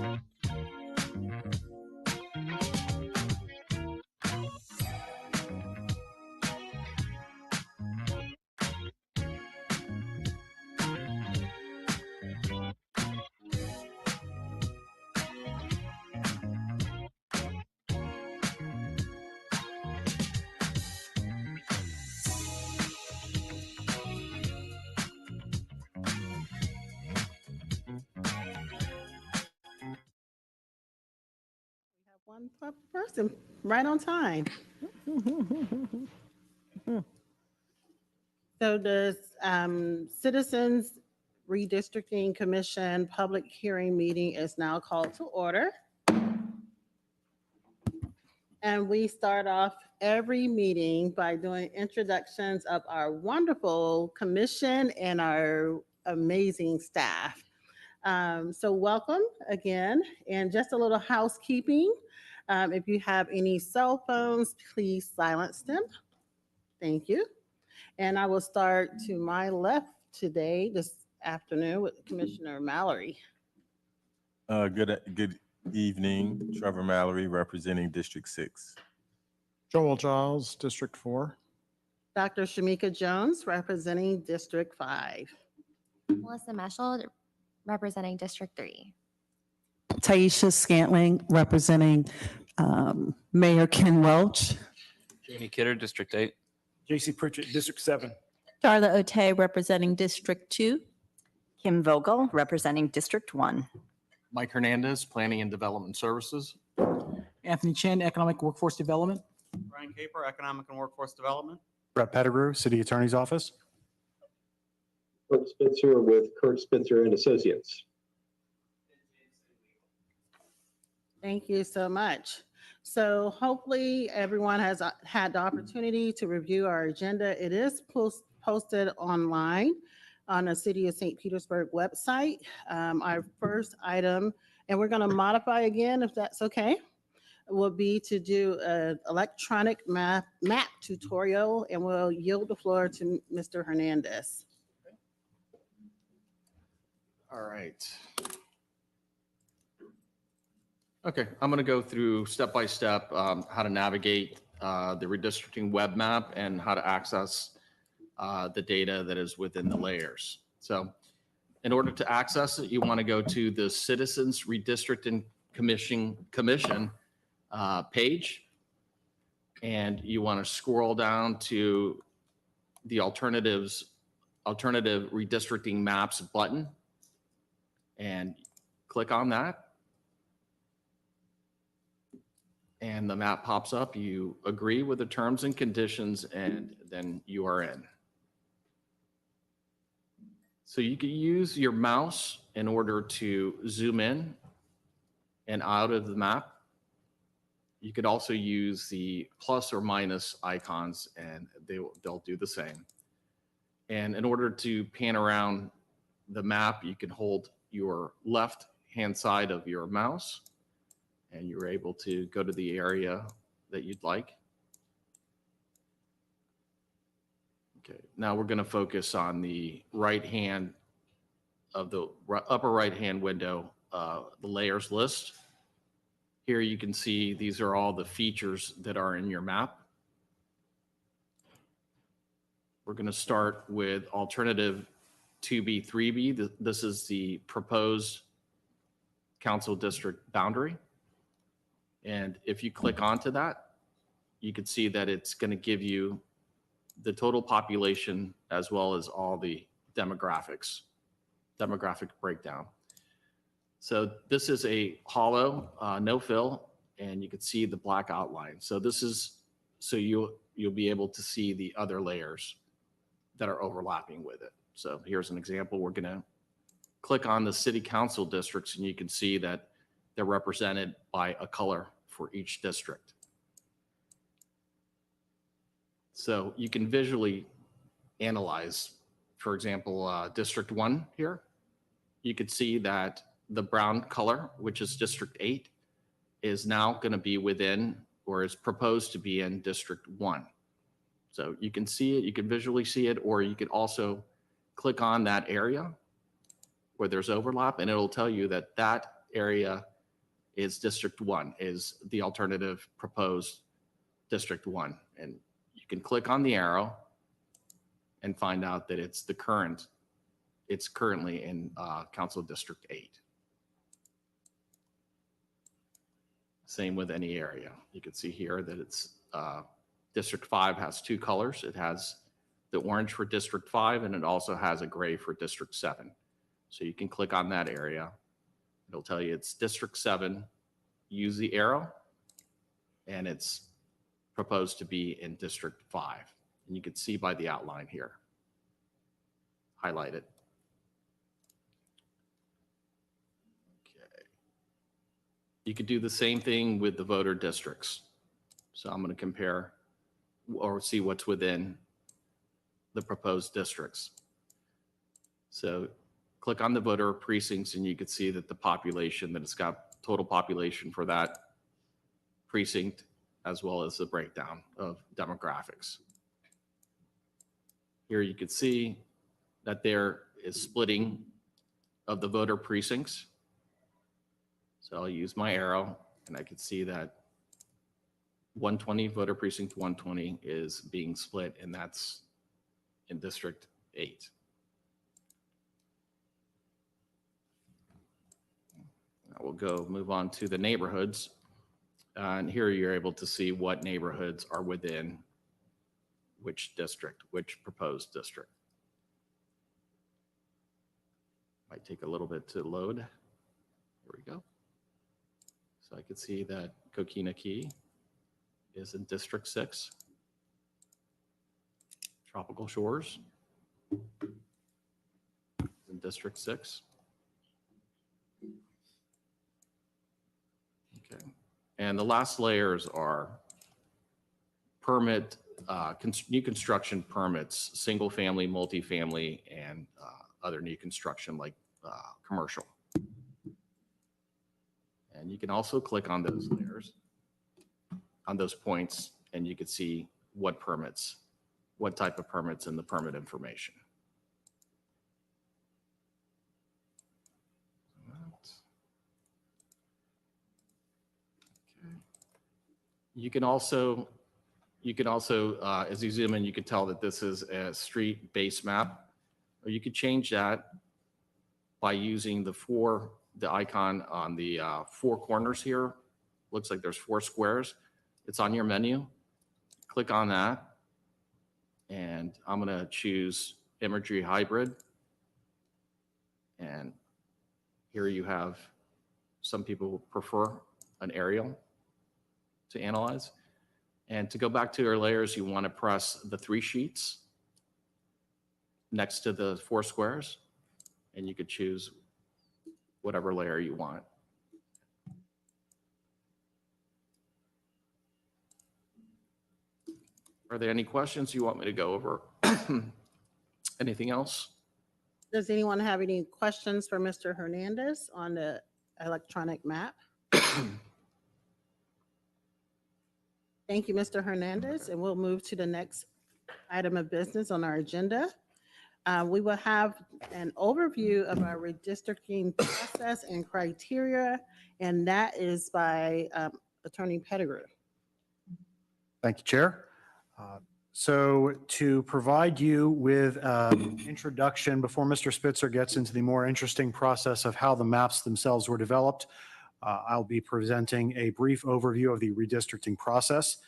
One person, right on time. So the Citizens Redistricting Commission public hearing meeting is now called to order. And we start off every meeting by doing introductions of our wonderful commission and our amazing staff. So welcome again, and just a little housekeeping. If you have any cell phones, please silence them. Thank you. And I will start to my left today, this afternoon, with Commissioner Mallory. Good evening, Trevor Mallory, representing District 6. Joel Giles, District 4. Dr. Shamika Jones, representing District 5. Melissa Meschel, representing District 3. Taisha Scantling, representing Mayor Ken Welch. Jamie Kidder, District 8. JC Pritchett, District 7. Darla Otey, representing District 2. Kim Vogel, representing District 1. Mike Hernandez, Planning and Development Services. Anthony Chen, Economic Workforce Development. Brian Caper, Economic and Workforce Development. Brett Pettigrew, City Attorney's Office. Kurt Spitzer with Kurt Spitzer and Associates. Thank you so much. So hopefully everyone has had the opportunity to review our agenda. It is posted online on the City of St. Petersburg website. Our first item, and we're going to modify again if that's okay, will be to do an electronic map tutorial, and we'll yield the floor to Mr. Hernandez. All right. Okay, I'm going to go through step by step how to navigate the redistricting web map and how to access the data that is within the layers. So in order to access it, you want to go to the Citizens Redistricting Commission page, and you want to scroll down to the alternative redistricting maps button and click on that. And the map pops up. You agree with the terms and conditions, and then you are in. So you can use your mouse in order to zoom in and out of the map. You could also use the plus or minus icons, and they'll do the same. And in order to pan around the map, you can hold your left hand side of your mouse, and you're able to go to the area that you'd like. Okay, now we're going to focus on the right hand of the upper right hand window, the layers list. Here you can see these are all the features that are in your map. We're going to start with alternative 2B, 3B. This is the proposed council district boundary. And if you click onto that, you can see that it's going to give you the total population as well as all the demographic breakdown. So this is a hollow, no fill, and you can see the black outline. So this is, so you'll be able to see the other layers that are overlapping with it. So here's an example. We're going to click on the city council districts, and you can see that they're represented by a color for each district. So you can visually analyze, for example, District 1 here. You could see that the brown color, which is District 8, is now going to be within, or is proposed to be in, District 1. So you can see it, you can visually see it, or you could also click on that area where there's overlap, and it'll tell you that that area is District 1, is the alternative proposed District 1. And you can click on the arrow and find out that it's currently in Council District 8. Same with any area. You can see here that it's District 5 has two colors. It has the orange for District 5, and it also has a gray for District 7. So you can click on that area. It'll tell you it's District 7. Use the arrow, and it's proposed to be in District 5. And you can see by the outline here. Highlight it. Okay. You could do the same thing with the voter districts. So I'm going to compare or see what's within the proposed districts. So click on the voter precincts and you can see that the population, that it's got total population for that precinct, as well as the breakdown of demographics. Here you can see that there is splitting of the voter precincts. So I'll use my arrow and I can see that 120, voter precinct 120 is being split, and that's in District 8. Now we'll move on to the neighborhoods. And here you're able to see what neighborhoods are within which district, which proposed district. Might take a little bit to load. Here we go. So I can see that Coquina Key is in District 6. Tropical Shores is in District 6. Okay. And the last layers are permit, new construction permits, single family, multifamily, and other new construction like commercial. And you can also click on those layers, on those points, and you can see what permits, what type of permits and the permit information. Okay. You can also, as you zoom in, you can tell that this is a street base map, or you could change that by using the icon on the 4 corners here. Looks like there's 4 squares. It's on your menu. Click on that. And I'm going to choose imagery hybrid. And here you have, some people prefer an aerial to analyze. And to go back to your layers, you want to press the 3 sheets next to the 4 squares. And you could choose whatever layer you want. Are there any questions you want me to go over? Anything else? Does anyone have any questions for Mr. Hernandez on the electronic map? Thank you, Mr. Hernandez, and we'll move to the next item of business on our agenda. We will have an overview of our redistricting process and criteria, and that is by Attorney Pettigrew. Thank you, Chair. So to provide you with an introduction before Mr. Spitzer gets into the more interesting process of how the maps themselves were developed, I'll be presenting a brief overview of the redistricting process.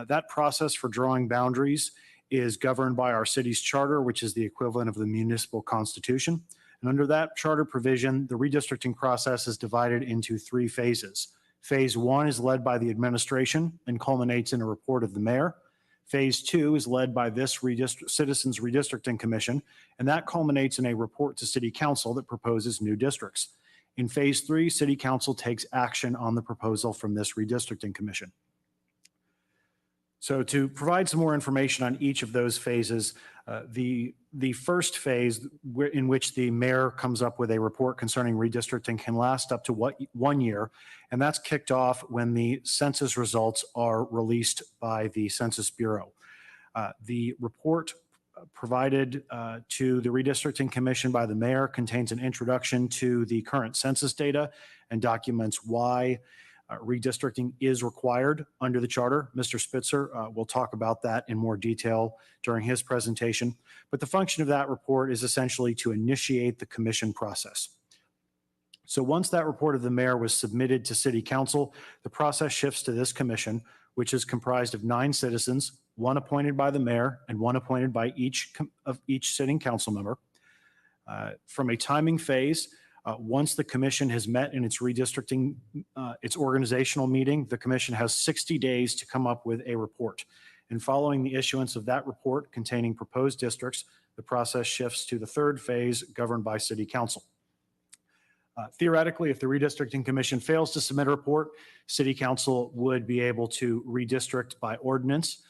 That process for drawing boundaries is governed by our city's charter, which is the equivalent of the municipal constitution. And under that charter provision, the redistricting process is divided into 3 phases. Phase 1 is led by the administration and culminates in a report of the mayor. Phase 2 is led by this Citizens Redistricting Commission, and that culminates in a report to City Council that proposes new districts. In Phase 3, City Council takes action on the proposal from this Redistricting Commission. So to provide some more information on each of those phases, the first phase in which the mayor comes up with a report concerning redistricting can last up to 1 year, and that's kicked off when the census results are released by the Census Bureau. The report provided to the Redistricting Commission by the mayor contains an introduction to the current census data and documents why redistricting is required under the charter. Mr. Spitzer will talk about that in more detail during his presentation. But the function of that report is essentially to initiate the commission process. So once that report of the mayor was submitted to City Council, the process shifts to this commission, which is comprised of 9 citizens, 1 appointed by the mayor and 1 appointed by each sitting council member. From a timing phase, once the commission has met in its redistricting, its organizational meeting, the commission has 60 days to come up with a report. And following the issuance of that report containing proposed districts, the process shifts to the 3rd phase governed by City Council. Theoretically, if the Redistricting Commission fails to submit a report, City Council would be able to redistrict by ordinance.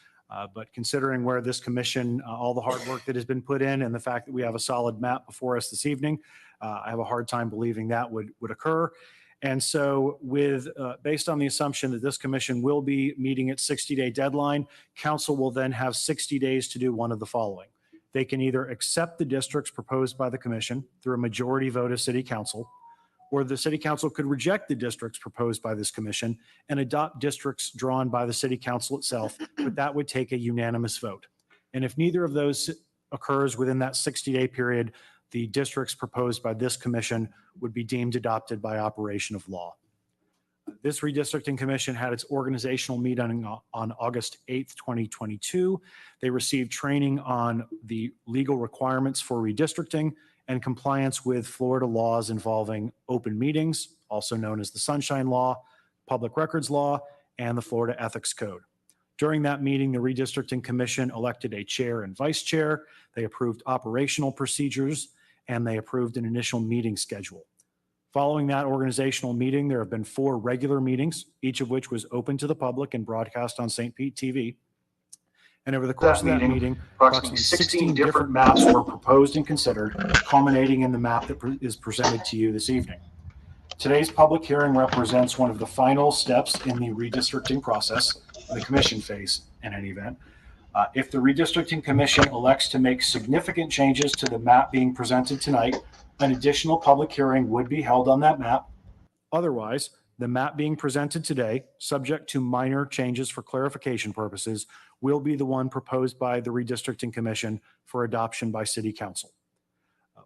But considering where this commission, all the hard work that has been put in and the fact that we have a solid map before us this evening, I have a hard time believing that would occur. And so based on the assumption that this commission will be meeting its 60-day deadline, council will then have 60 days to do one of the following. They can either accept the districts proposed by the commission through a majority vote of City Council, or the City Council could reject the districts proposed by this commission and adopt districts drawn by the City Council itself, but that would take a unanimous vote. And if neither of those occurs within that 60-day period, the districts proposed by this commission would be deemed adopted by operation of law. This Redistricting Commission had its organizational meeting on August 8th, 2022. They received training on the legal requirements for redistricting and compliance with Florida laws involving open meetings, also known as the Sunshine Law, Public Records Law, and the Florida Ethics Code. During that meeting, the Redistricting Commission elected a chair and vice chair. They approved operational procedures, and they approved an initial meeting schedule. Following that organizational meeting, there have been 4 regular meetings, each of which was open to the public and broadcast on St. Pete TV. And over the course of that meeting, approximately 16 different maps were proposed and considered, culminating in the map that is presented to you this evening. Today's public hearing represents one of the final steps in the redistricting process, the commission phase in any event. If the Redistricting Commission elects to make significant changes to the map being presented tonight, an additional public hearing would be held on that map. Otherwise, the map being presented today, subject to minor changes for clarification purposes, will be the one proposed by the Redistricting Commission for adoption by City Council.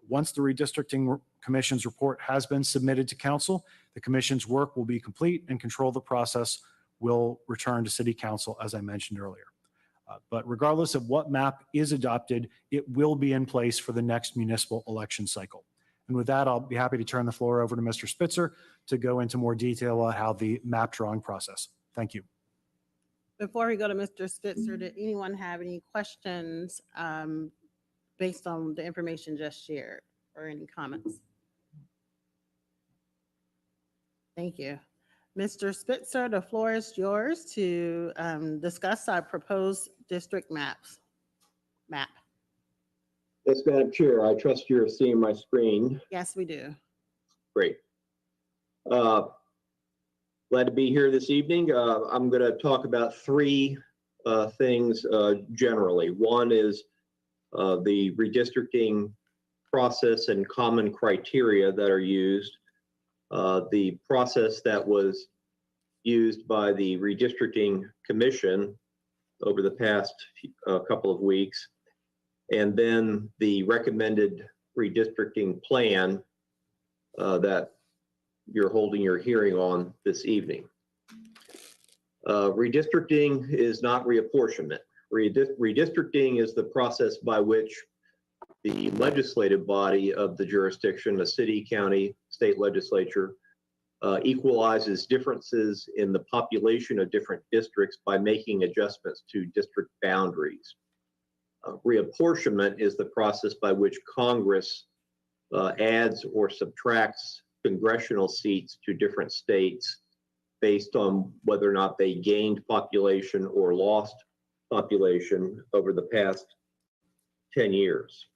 Once the Redistricting Commission's report has been submitted to Council, the Commission's work will be complete and control of the process will return to City Council, as I mentioned earlier. But regardless of what map is adopted, it will be in place for the next municipal election cycle. And with that, I'll be happy to turn the floor over to Mr. Spitzer to go into more detail on how the map drawing process. Thank you. Before we go to Mr. Spitzer, did anyone have any questions based on the information just shared or any comments? Thank you. Mr. Spitzer, the floor is yours to discuss our proposed district map. Yes, Madam Chair, I trust you're seeing my screen. Yes, we do. Great. Glad to be here this evening. I'm going to talk about 3 things generally. One is the redistricting process and common criteria that are used. The process that was used by the Redistricting Commission over the past couple of weeks, and then the recommended redistricting plan that you're holding your hearing on this evening. Redistricting is not reapportionment. Redistricting is the process by which the legislative body of the jurisdiction, the city, county, state legislature, equalizes differences in the population of different districts by making adjustments to district boundaries. Reapportionment is the process by which Congress adds or subtracts congressional seats to different states based on whether or not they gained population or lost population over the past 10 years.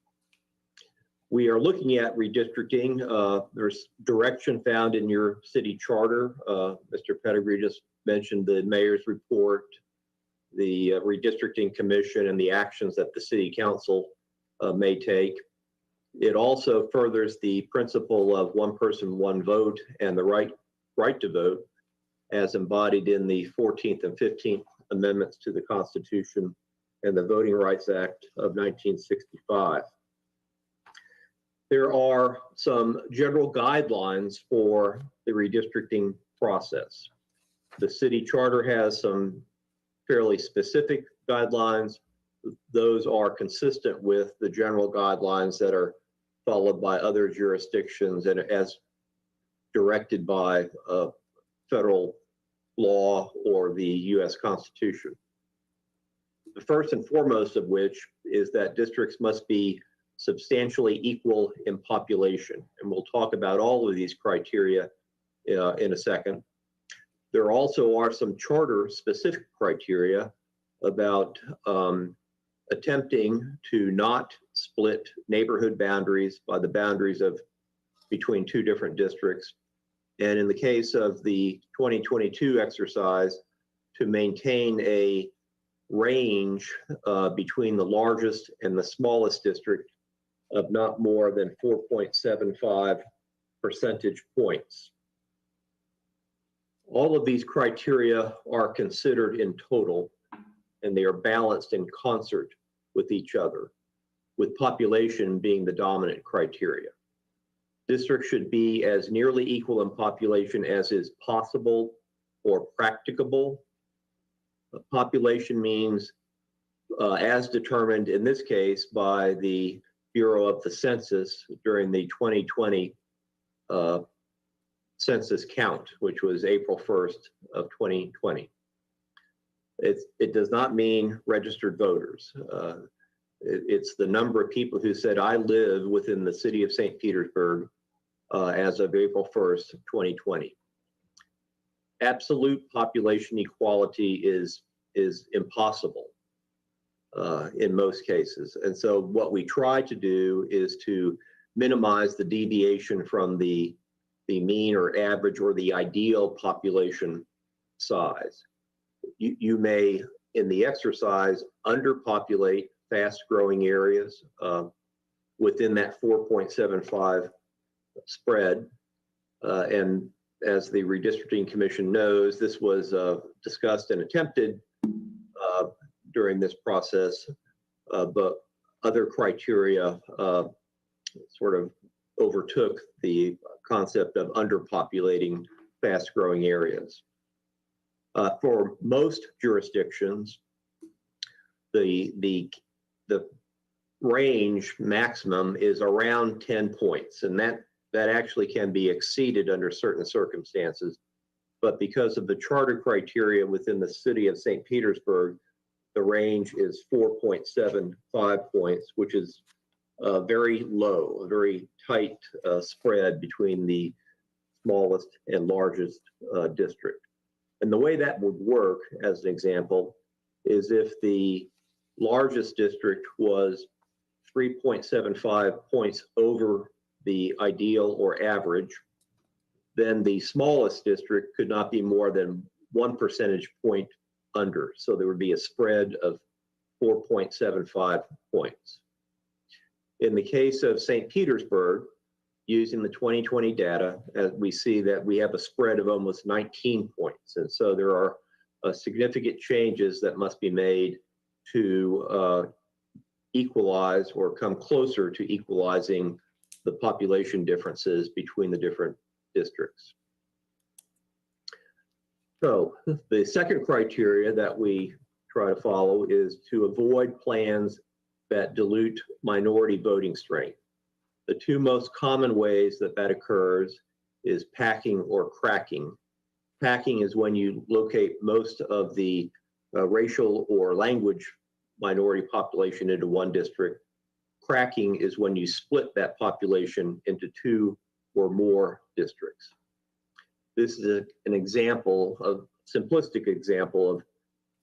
We are looking at redistricting. There's direction found in your city charter. Mr. Pettigrew just mentioned the mayor's report, the redistricting commission and the actions that the city council may take. It also furthers the principle of one person, one vote and the right to vote as embodied in the 14th and 15th Amendments to the Constitution and the Voting Rights Act of 1965. There are some general guidelines for the redistricting process. The city charter has some fairly specific guidelines. Those are consistent with the general guidelines that are followed by other jurisdictions and as directed by federal law or the U.S. Constitution. The first and foremost of which is that districts must be substantially equal in population. And we'll talk about all of these criteria in a second. There also are some charter specific criteria about attempting to not split neighborhood boundaries by the boundaries of between two different districts. And in the case of the 2022 exercise, to maintain a range between the largest and the smallest district of not more than 4.75 percentage points. All of these criteria are considered in total, and they are balanced in concert with each other, with population being the dominant criteria. Districts should be as nearly equal in population as is possible or practicable. Population means as determined in this case by the Bureau of the Census during the 2020 census count, which was April 1st of 2020. It does not mean registered voters. It's the number of people who said, I live within the city of St. Petersburg as of April 1st, 2020. Absolute population equality is impossible in most cases. And so what we try to do is to minimize the deviation from the mean or average or the ideal population size. You may, in the exercise, underpopulate fast-growing areas within that 4.75 spread. And as the Redistricting Commission knows, this was discussed and attempted during this process, but other criteria sort of overtook the concept of underpopulating fast-growing areas. For most jurisdictions, the range maximum is around 10 points, and that actually can be exceeded under certain circumstances. But because of the charter criteria within the city of St. Petersburg, the range is 4.75 points, which is very low, a very tight spread between the smallest and largest district. And the way that would work, as an example, is if the largest district was 3.75 points over the ideal or average, then the smallest district could not be more than 1 percentage point under. So there would be a spread of 4.75 points. In the case of St. Petersburg, using the 2020 data, we see that we have a spread of almost 19 points. And so there are significant changes that must be made to equalize or come closer to equalizing the population differences between the different districts. So the second criteria that we try to follow is to avoid plans that dilute minority voting strength. The two most common ways that occurs is packing or cracking. Packing is when you locate most of the racial or language minority population into one district. Cracking is when you split that population into two or more districts. This is an example of simplistic example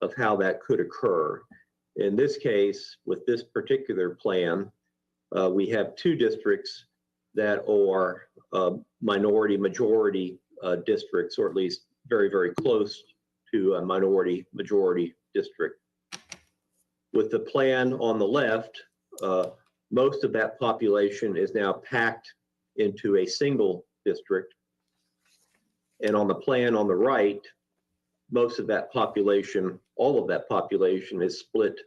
of how that could occur. In this case, with this particular plan, we have two districts that are minority majority districts, or at least very, very close to a minority majority district. with the plan on the left, most of that population is now packed into a single district. And on the plan on the right, most of that population, all of that population is split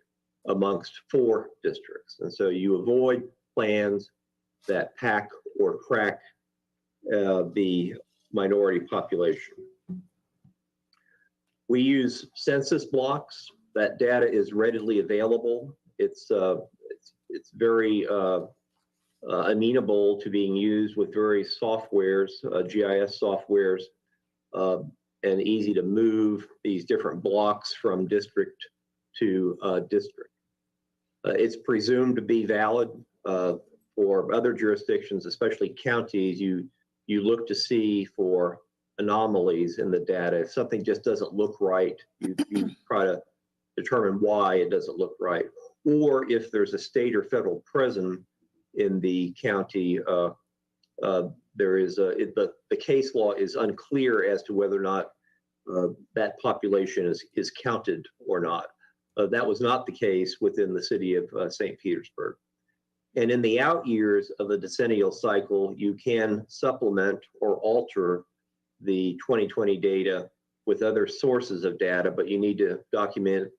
amongst 4 districts. And so you avoid plans that pack or crack the minority population. We use census blocks. That data is readily available. It's very amenable to being used with various softwares, GIS softwares, and easy to move these different blocks from district to district. It's presumed to be valid for other jurisdictions, especially counties. You look to see for anomalies in the data. If something just doesn't look right, you try to determine why it doesn't look right. Or if there's a state or federal prison in the county, there is the case law is unclear as to whether or not that population is counted or not. That was not the case within the city of St. Petersburg. And in the out years of the decennial cycle, you can supplement or alter the 2020 data with other sources of data, but you need to document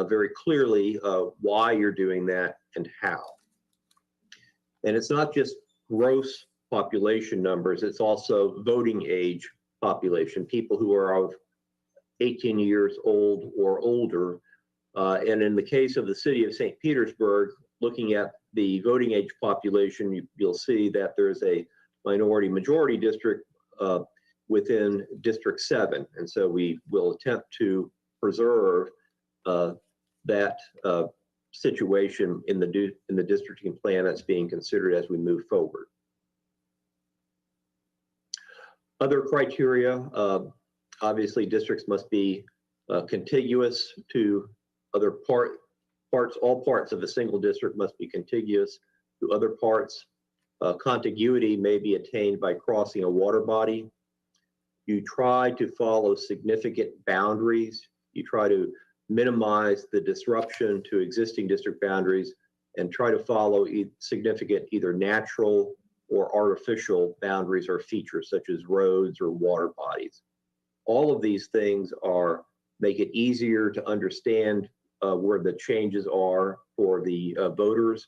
very clearly why you're doing that and how. And it's not just gross population numbers, it's also voting age population, people who are of 18 years old or older. And in the case of the city of St. Petersburg, looking at the voting age population, you'll see that there's a minority majority district within District 7. And so we will attempt to preserve that situation in the districting plan that's being considered as we move forward. Other criteria, obviously districts must be contiguous to other parts, all parts of a single district must be contiguous to other parts. Contiguity may be attained by crossing a water body. You try to follow significant boundaries. You try to minimize the disruption to existing district boundaries and try to follow significant either natural or artificial boundaries or features such as roads or water bodies. All of these things make it easier to understand where the changes are for the voters.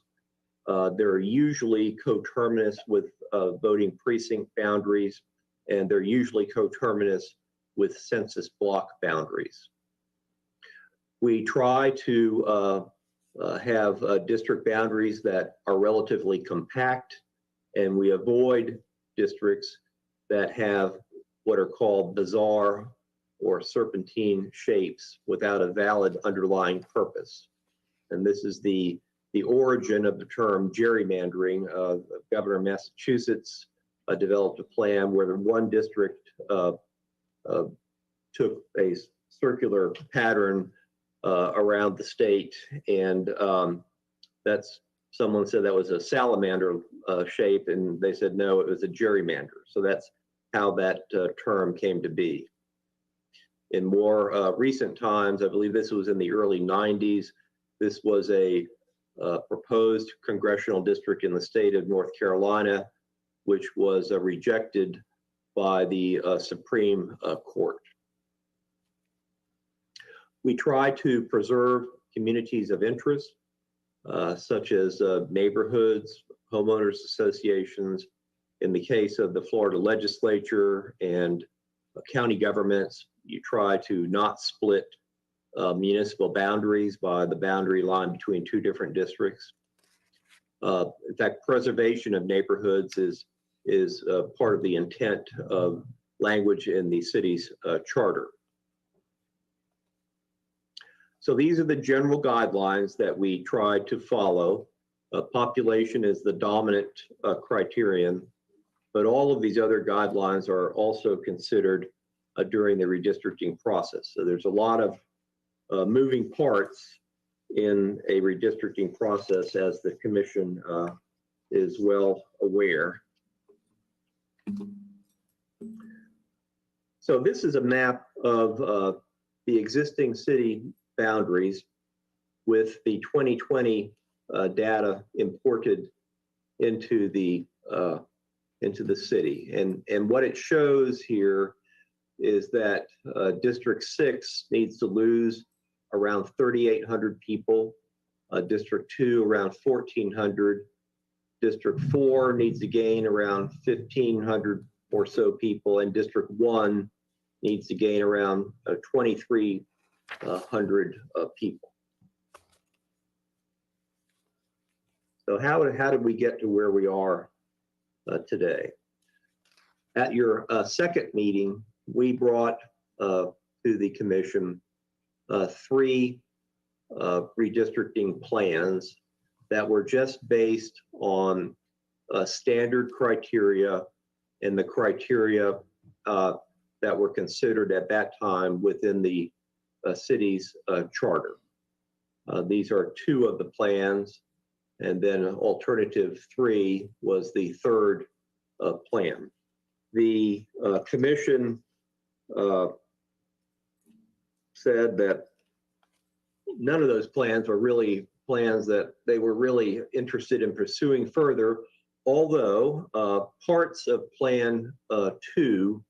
They're usually coterminous with voting precinct boundaries, and they're usually coterminous with census block boundaries. We try to have district boundaries that are relatively compact, and we avoid districts that have what are called bizarre or serpentine shapes without a valid underlying purpose. And this is the origin of the term gerrymandering. The governor of Massachusetts developed a plan where the one district took a circular pattern around the state, and someone said that was a salamander shape, and they said no, it was a gerrymander. So that's how that term came to be. In more recent times, I believe this was in the early 90s, this was a proposed congressional district in the state of North Carolina, which was rejected by the Supreme Court. We try to preserve communities of interest, such as neighborhoods, homeowners associations. In the case of the Florida legislature and county governments, you try to not split municipal boundaries by the boundary line between two different districts. In fact, preservation of neighborhoods is part of the intent of language in the city's charter. So these are the general guidelines that we try to follow. Population is the dominant criterion, but all of these other guidelines are also considered during the redistricting process. So there's a lot of moving parts in a redistricting process, as the commission is well aware. So this is a map of the existing city boundaries with the 2020 data imported into the city. And what it shows here is that District 6 needs to lose around 3,800 people, District 2 around 1,400, District 4 needs to gain around 1,500 or so people, and District 1 needs to gain around 2,300 people. So how did we get to where we are today? At your second meeting, we brought to the commission 3 redistricting plans that were just based on standard criteria and the criteria that were considered at that time within the city's charter. These are 2 of the plans, and then alternative 3 was the third plan. The commission said that none of those plans were really plans that they were really interested in pursuing further, although parts of Plan 2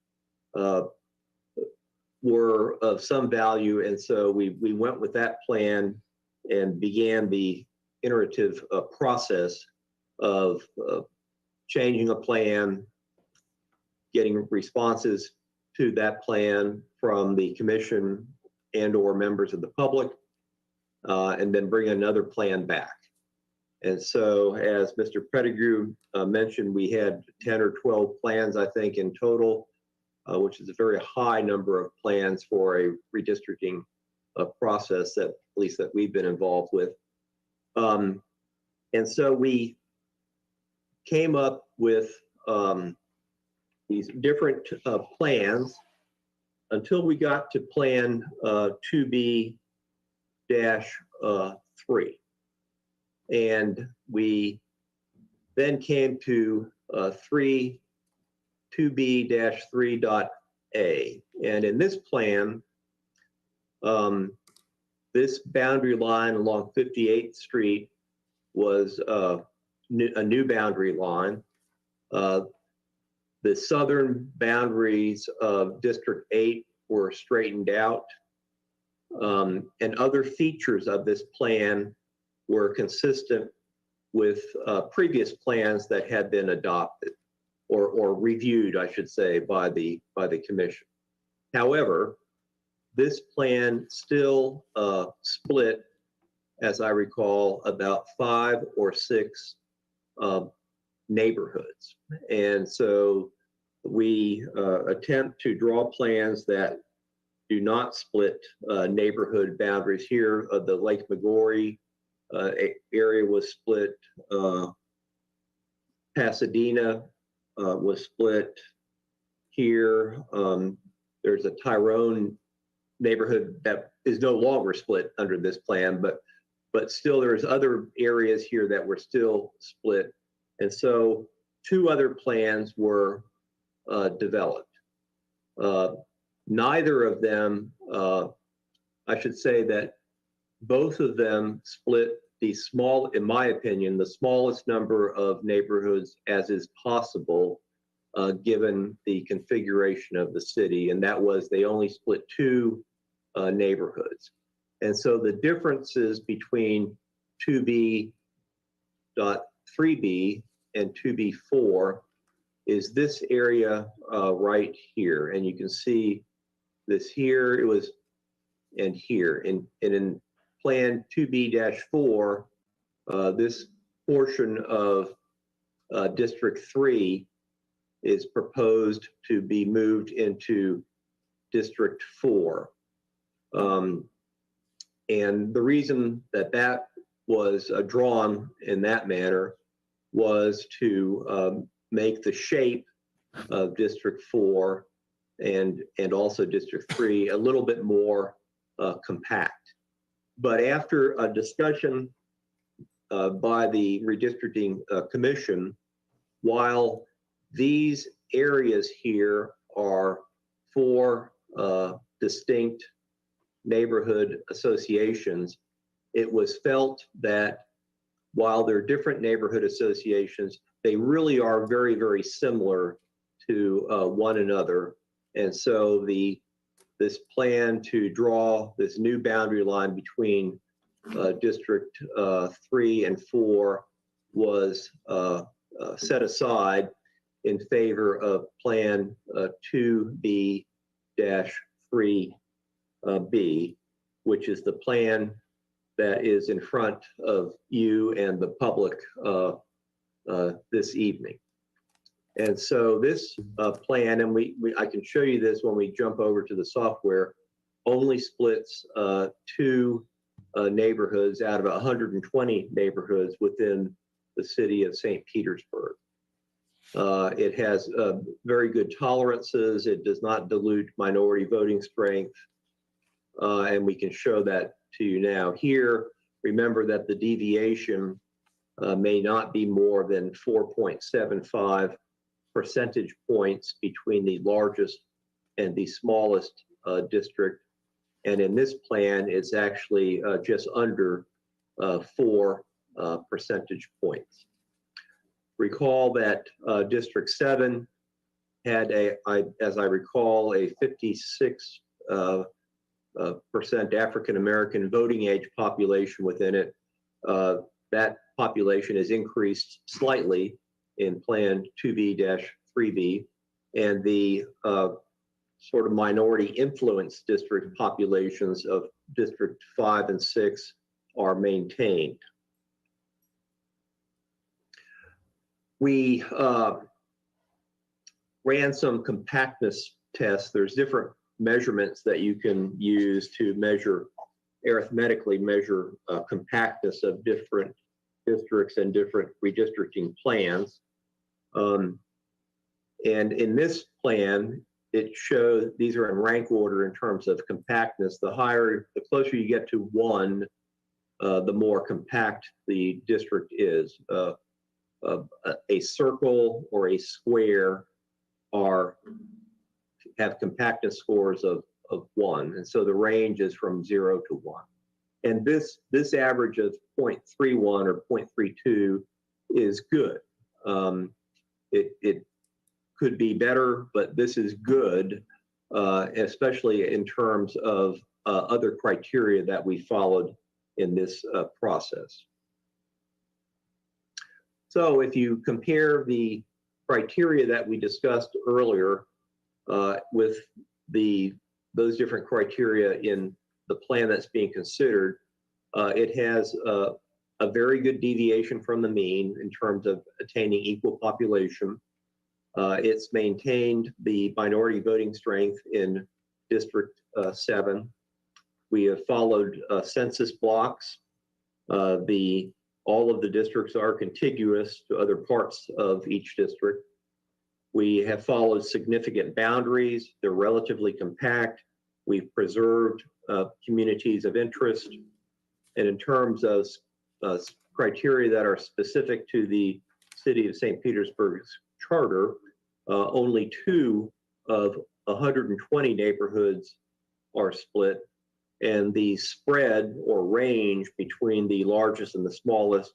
were of some value, and so we went with that plan and began the iterative process of changing a plan, getting responses to that plan from the commission and or members of the public, and then bring another plan back. And so, as Mr. Pettigrew mentioned, we had 10 or 12 plans, I think, in total, which is a very high number of plans for a redistricting process that, at least that we've been involved with. And so we came up with these different plans until we got to Plan 2B-3. And we then came to 2B-3.A. And in this plan, this boundary line along 58th Street was a new boundary line. The southern boundaries of District 8 were straightened out, and other features of this plan were consistent with previous plans that had been adopted or reviewed, I should say, by the commission. However, this plan still split, as I recall, about 5 or 6 neighborhoods. And so we attempt to draw plans that do not split neighborhood boundaries here. The Lake McGorry area was split. Pasadena was split here. There's a Tyrone neighborhood that is no longer split under this plan, but still there's other areas here that were still split. And so 2 other plans were developed. Neither of them, I should say that both of them split the small, in my opinion, the smallest number of neighborhoods as is possible, given the configuration of the city. And that was, they only split 2 neighborhoods. And so the differences between 2B.3b and 2B4 is this area right here. And you can see this here, it was, and here. And in Plan 2B-4, this portion of District 3 is proposed to be moved into District 4. And the reason that that was drawn in that manner was to make the shape of District 4 and also District 3 a little bit more compact. But after a discussion by the redistricting commission, while these areas here are 4 distinct neighborhood associations, it was felt that while they're different neighborhood associations, they really are very, very similar to one another. And so this plan to draw this new boundary line between District 3 and 4 was set aside in favor of Plan 2B-3B, which is the plan that is in front of you and the public this evening. And so this plan, and I can show you this when we jump over to the software, only splits two neighborhoods out of 120 neighborhoods within the city of St. Petersburg. It has very good tolerances. It does not dilute minority voting strength. And we can show that to you now. Here, remember that the deviation may not be more than 4.75 percentage points between the largest and the smallest district. And in this plan, it's actually just under 4 percentage points. Recall that District 7 had as I recall, a 56% African-American voting age population within it. That population is increased slightly in Plan 2B-3B, and the sort of minority influence district populations of District 5 and 6 are maintained. We ran some compactness tests. There's different measurements that you can use to arithmetically measure compactness of different districts and different redistricting plans. And in this plan, it shows, these are in rank order in terms of compactness. The closer you get to 1, the more compact the district is. A circle or a square have compactness scores of 1. And so the range is from 0 to 1. And this average of 0.31 or 0.32 is good. It could be better, but this is good, especially in terms of other criteria that we followed in this process. So if you compare the criteria that we discussed earlier with those different criteria in the plan that's being considered, it has a very good deviation from the mean in terms of attaining equal population. It's maintained the minority voting strength in District 7. We have followed census blocks. All of the districts are contiguous to other parts of each district. We have followed significant boundaries. They're relatively compact. We've preserved communities of interest. And in terms of criteria that are specific to the city of St. Petersburg's charter, only 2 of 120 neighborhoods are split, and the spread or range between the largest and the smallest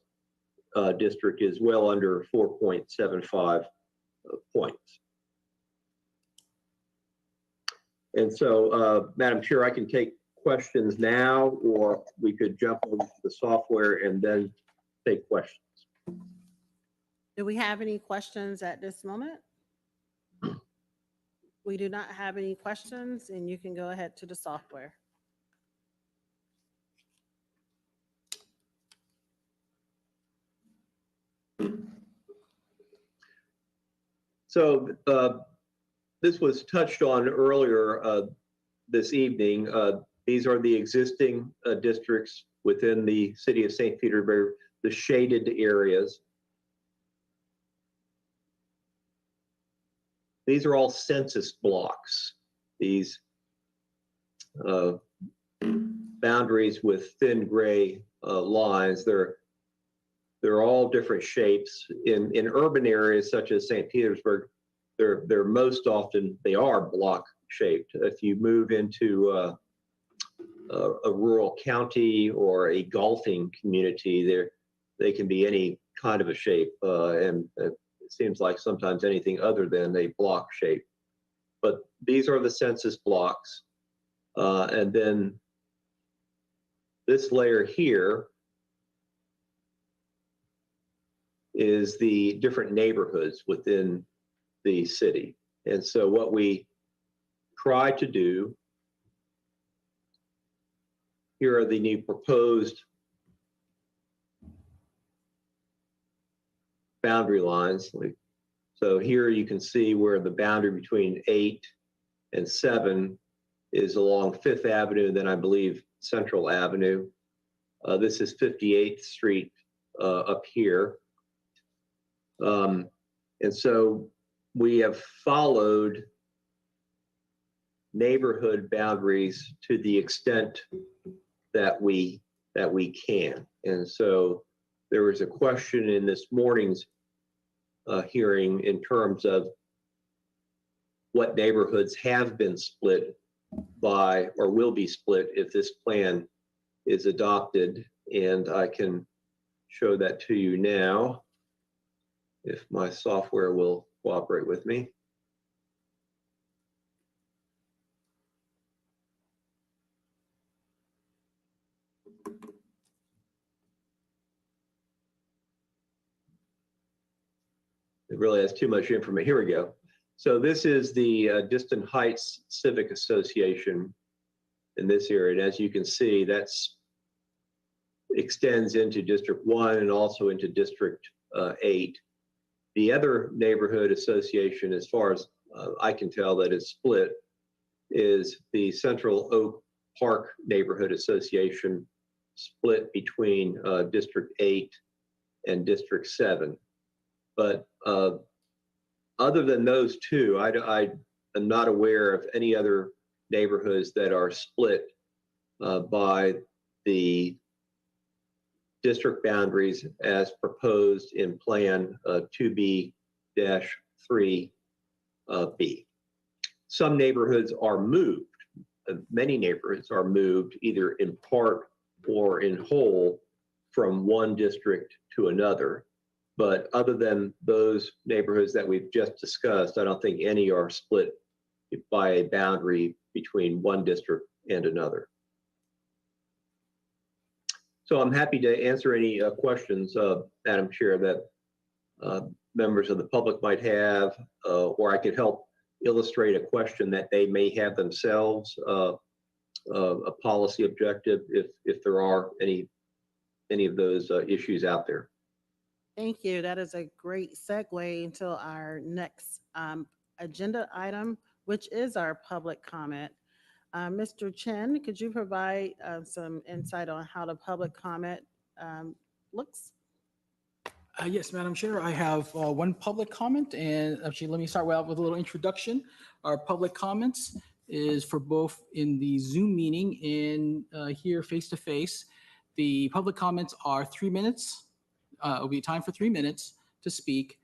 district is well under 4.75 points. And so, Madam Chair, I can take questions now, or we could jump over to the software and then take questions. Do we have any questions at this moment? We do not have any questions, and you can go ahead to the software. So this was touched on earlier this evening. These are the existing districts within the city of St. Petersburg, the shaded areas. These are all census blocks. These boundaries with thin gray lines, they're all different shapes. In urban areas such as St. Petersburg, they are block shaped. If you move into a rural county or a golfing community. They can be any kind of a shape, and it seems like sometimes anything other than a block shape. But these are the census blocks. And then this layer here is the different neighborhoods within the city. And so what we try to do, here are the new proposed boundary lines. So here you can see where the boundary between 8 and 7 is along 5th Avenue, and then I believe Central Avenue. This is 58th Street up here. And so we have followed neighborhood boundaries to the extent that we can. And so there was a question in this morning's hearing in terms of what neighborhoods have been split by or will be split if this plan is adopted. And I can show that to you now if my software will cooperate with me. It really has too much information. Here we go. So this is the Distant Heights Civic Association in this area. And as you can see, that's extends into District 1 and also into District 8. The other neighborhood association, as far as I can tell that is split, is the Central Oak Park Neighborhood Association, split between District 8 and District 7. But other than those two, I am not aware of any other neighborhoods that are split by the district boundaries as proposed in Plan 2B-3B. Some neighborhoods are moved. Many neighborhoods are moved either in part or in whole from one district to another. But other than those neighborhoods that we've just discussed, I don't think any are split by a boundary between one district and another. So I'm happy to answer any questions, Madam Chair, that members of the public might have, or I could help illustrate a question that they may have themselves, a policy objective, if there are any of those issues out there. Thank you. That is a great segue into our next agenda item, which is our public comment. Mr. Chen, could you provide some insight on how the public comment looks? Yes, Madam Chair, I have one public comment, and actually, let me start out with a little introduction. Our public comments is for both in the Zoom meeting and here face-to-face. The public comments are 3 minutes. It'll be time for 3 minutes to speak.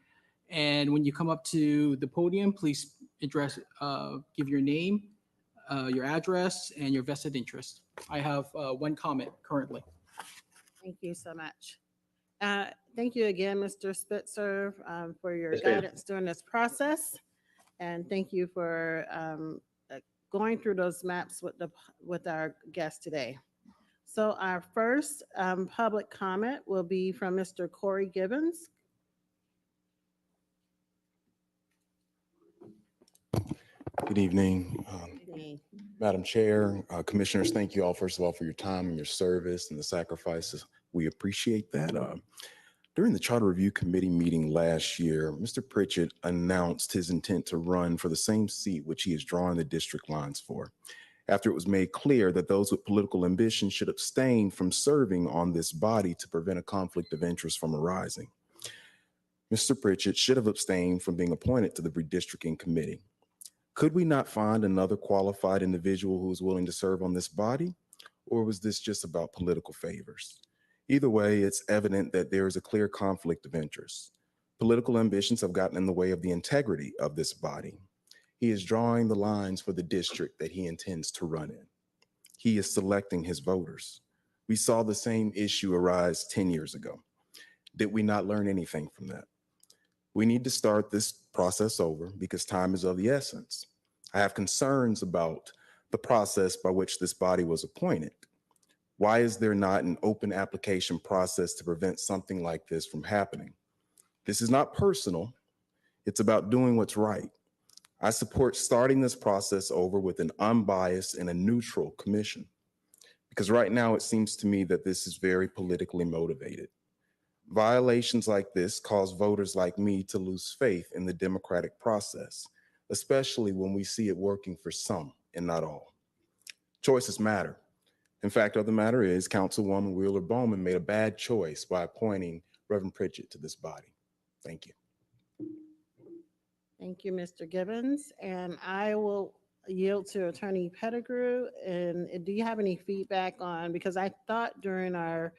And when you come up to the podium, please give your name, your address, and your vested interest. I have one comment currently. Thank you so much. Thank you again, Mr. Spitzer, for your Yes, ma'am. guidance during this process. And thank you for going through those maps with our guest today. So our first public comment will be from Mr. Corey Gibbons. Good evening, Madam Chair, Commissioners. Thank you all, first of all, for your time and your service and the sacrifices. We appreciate that. During the Charter Review Committee meeting last year, Mr. Pritchett announced his intent to run for the same seat which he is drawing the district lines for, after it was made clear that those with political ambition should abstain from serving on this body to prevent a conflict of interest from arising. Mr. Pritchett should have abstained from being appointed to the redistricting committee. Could we not find another qualified individual who is willing to serve on this body? Or was this just about political favors? Either way, it's evident that there is a clear conflict of interest. Political ambitions have gotten in the way of the integrity of this body. He is drawing the lines for the district that he intends to run in. he is selecting his voters. We saw the same issue arise 10 years ago. Did we not learn anything from that? We need to start this process over because time is of the essence. I have concerns about the process by which this body was appointed. Why is there not an open application process to prevent something like this from happening? This is not personal. It's about doing what's right. I support starting this process over with an unbiased and a neutral commission, because right now it seems to me that this is very politically motivated. Violations like this cause voters like me to lose faith in the democratic process, especially when we see it working for some and not all. Choices matter. In fact, of the matter is, Councilwoman Wheeler Bowman made a bad choice by appointing Reverend Pritchett to this body. Thank you. Thank you, Mr. Gibbons. And I will yield to Attorney Pettigrew. And do you have any feedback on, because I thought during our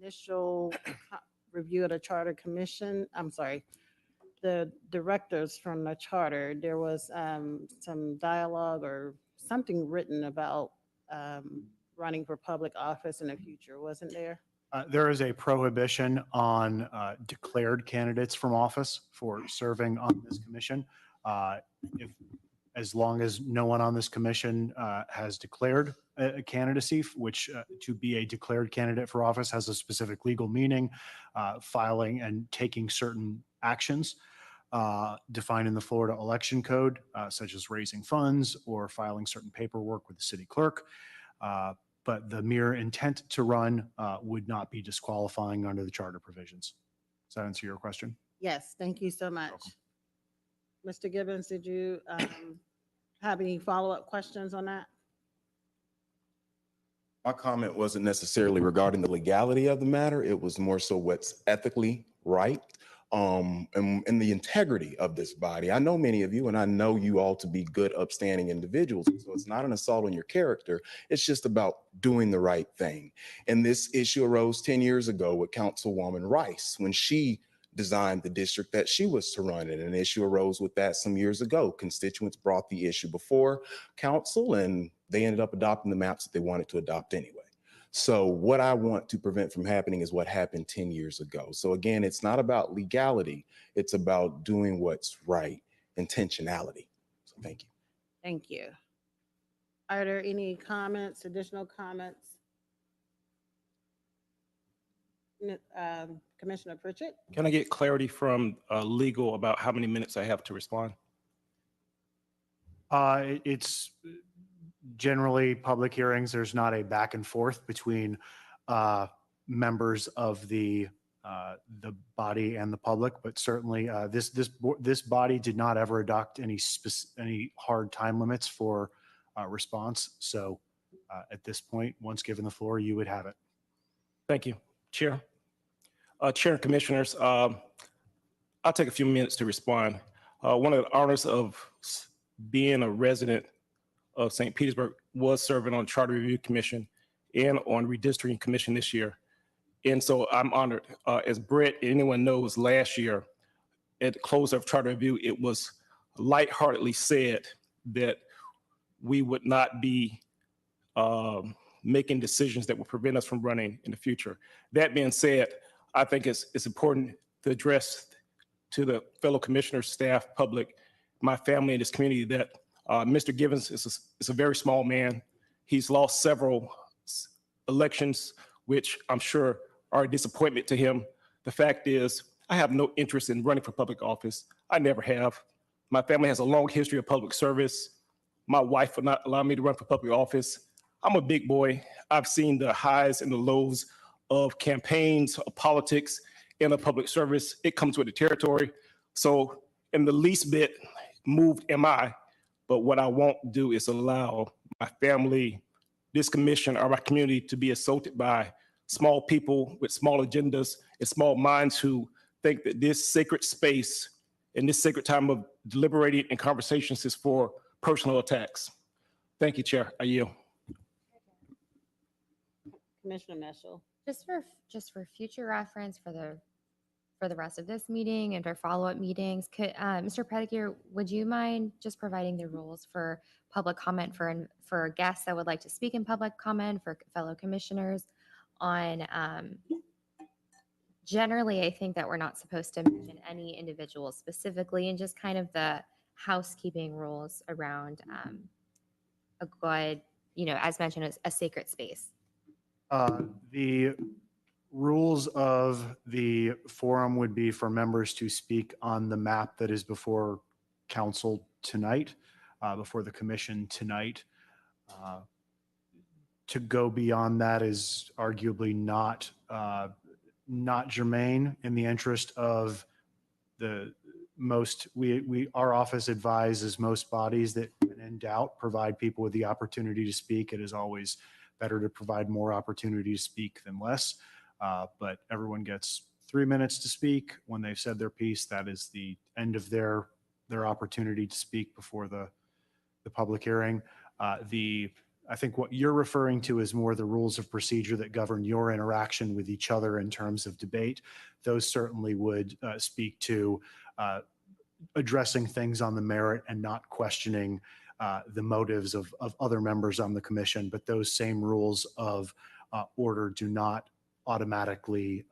initial review of the Charter Commission, I'm sorry, the directors from the charter, there was some dialogue or something written about running for public office in the future, wasn't there? There is a prohibition on declared candidates from office for serving on this commission. As long as no one on this commission has declared a candidacy, which to be a declared candidate for office has a specific legal meaning, filing and taking certain actions defined in the Florida Election Code, such as raising funds or filing certain paperwork with the city clerk. But the mere intent to run would not be disqualifying under the charter provisions. Does that answer your question? Yes, thank you so much. Mr. Gibbons, did you have any follow-up questions on that? My comment wasn't necessarily regarding the legality of the matter. It was more so what's ethically right and the integrity of this body. I know many of you, and I know you all to be good, upstanding individuals. So it's not an assault on your character. It's just about doing the right thing. And this issue arose 10 years ago with Councilwoman Rice when she designed the district that she was to run in. An issue arose with that some years ago. Constituents brought the issue before council and they ended up adopting the maps that they wanted to adopt anyway. So what I want to prevent from happening is what happened 10 years ago. So again, it's not about legality. It's about doing what's right, intentionality. So thank you. Thank you. Are there any comments, additional comments? Commissioner Pritchett? Can I get clarity from legal about how many minutes I have to respond? It's generally public hearings. There's not a back and forth between members of the body and the public, but certainly this body did not ever adopt any hard time limits for response. So at this point, once given the floor, you would have it. Thank you, Chair. Chair and Commissioners, I'll take a few minutes to respond. One of the honors of being a resident of St. Petersburg was serving on Charter Review Commission and on Redistricting Commission this year. And so I'm honored. As Brett, anyone knows, last year at the close of Charter Review, it was lightheartedly said that we would not be making decisions that will prevent us from running in the future. That being said, I think it's important to address to the fellow commissioners, staff, public, my family, and this community that Mr. Gibbons is a very small man. He's lost several elections, which I'm sure are a disappointment to him. The fact is, I have no interest in running for public office. I never have. My family has a long history of public service. My wife would not allow me to run for public office. I'm a big boy. I've seen the highs and the lows of campaigns, of politics, and of public service. It comes with the territory. So in the least bit moved am I, but what I won't do is allow my family, this commission, or my community to be assaulted by small people with small agendas and small minds who think that this sacred space and this sacred time of deliberating and conversations is for personal attacks. Thank you, Chair. I yield. Commissioner Meshel. Just for future reference for the for the rest of this meeting and for follow-up meetings. Could, Mr. Pettigrew, would you mind just providing the rules for public comment for guests that would like to speak in public comment, for fellow commissioners on, generally, I think that we're not supposed to mention any individuals specifically, and just kind of the housekeeping rules around a good, as mentioned, a sacred space. The rules of the forum would be for members to speak on the map that is before council tonight, before the commission tonight. To go beyond that is arguably not germane in the interest of the most, our office advises most bodies that when in doubt, provide people with the opportunity to speak. It is always better to provide more opportunity to speak than less. But everyone gets 3 minutes to speak. When they've said their piece, that is the end of their opportunity to speak before the public hearing. I think what you're referring to is more the rules of procedure that govern your interaction with each other in terms of debate. Those certainly would speak to addressing things on the merit and not questioning the motives of other members on the commission. But those same rules of order do not automatically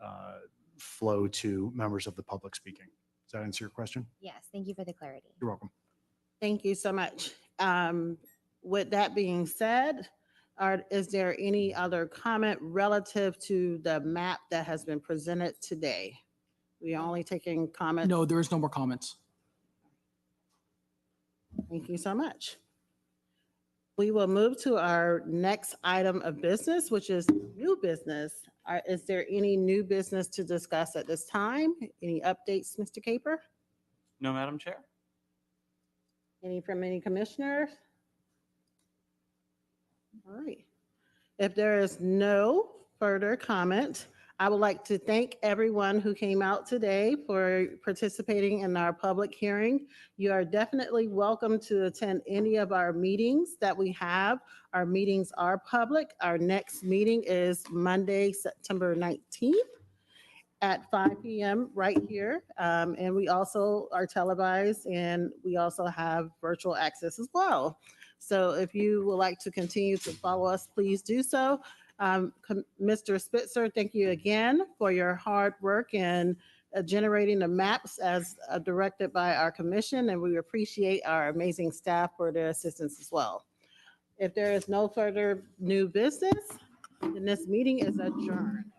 flow to members of the public speaking. Does that answer your question? Yes, thank you for the clarity. You're welcome. Thank you so much. With that being said, is there any other comment relative to the map that has been presented today? We are only taking comments. No, there is no more comments. Thank you so much. We will move to our next item of business, which is new business. Is there any new business to discuss at this time? Any updates, Mr. Caper? No, Madam Chair. Any from any commissioners? All right. If there is no further comment, I would like to thank everyone who came out today for participating in our public hearing. You are definitely welcome to attend any of our meetings that we have. Our meetings are public. Our next meeting is Monday, September 19th at 5 p.m. right here. And we also are televised, and we also have virtual access as well. So if you would like to continue to follow us, please do so. Mr. Spitzer, thank you again for your hard work in generating the maps as directed by our commission, and we appreciate our amazing staff for their assistance as well. If there is no further new business, then this meeting is adjourned.